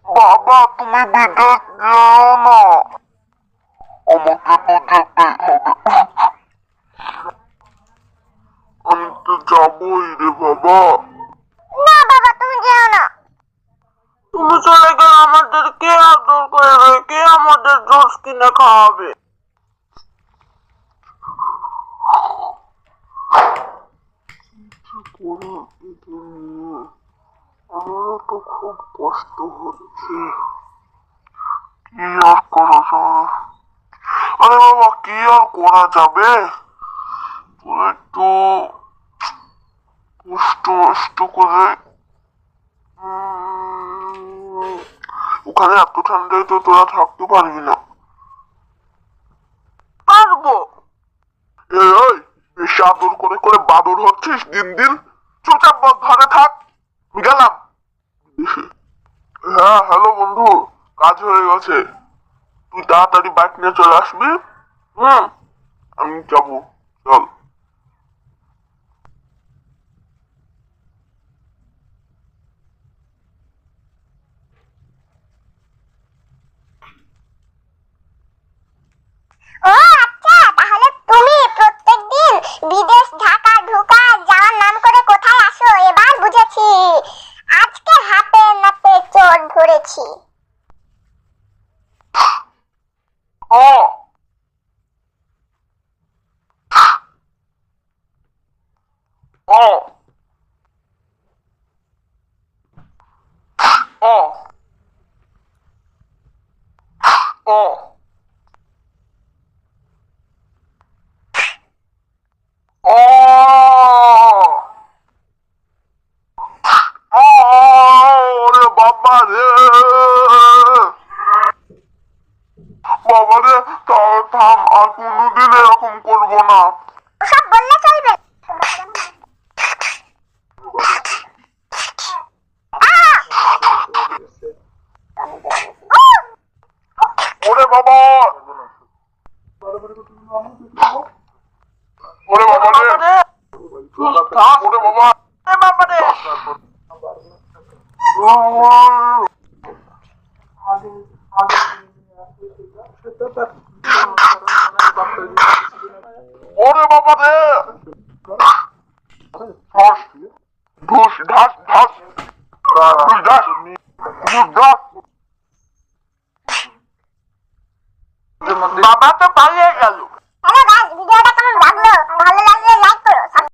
বাবা তুমি বিদেশ যাও না, আমাকে তো যেতেই হবে। আমি তো যাবোই রে বাবা। না বাবা তুমি যেও না। তুমি চলে গেলে আমাদের কে আদর করবে, কে আমাদের জুস কিনে খাওয়াবে? আমারও তো খুব কষ্ট হচ্ছে, কি আর করা যায়? আরে বাবা কি আর করা যাবে, একটু কষ্ট মষ্ট করে ওখানে এত ঠান্ডায় তো তোরা থাকতে পারবি না। পারবো। এই বেশি আদর করে করে বাদর হচ্ছিস দিন দিন, চুপচাপ বল ঘরে থাক, গেলাম। হ্যাঁ হ্যালো বন্ধু, কাজ হয়ে গেছে, তুই তাড়াতাড়ি বাইক নিয়ে চলে আসবি। আমি যাবো, চল। ও আচ্ছা, তাহলে তুমি প্রত্যেকদিন বিদেশ ঢাকা ঢুকা যাওয়ার নাম করে কোথায় আসো? এবার বুঝেছি, আজকে হাতে নাতে চোর ধরেছি। ও ও ও ও ও ওরে বাবা রে, বাবা রে, থাম, আর কোনোদিন এরকম করবো না। সব বললে চলবে? ওরে বাবা, ওরে বাবা রে, ওরে বাবা, বাবা রে। ওরে বাবা রে, ধস ধস ধাস ধাস ধাস ধাস। বাবা তো পালিয়ে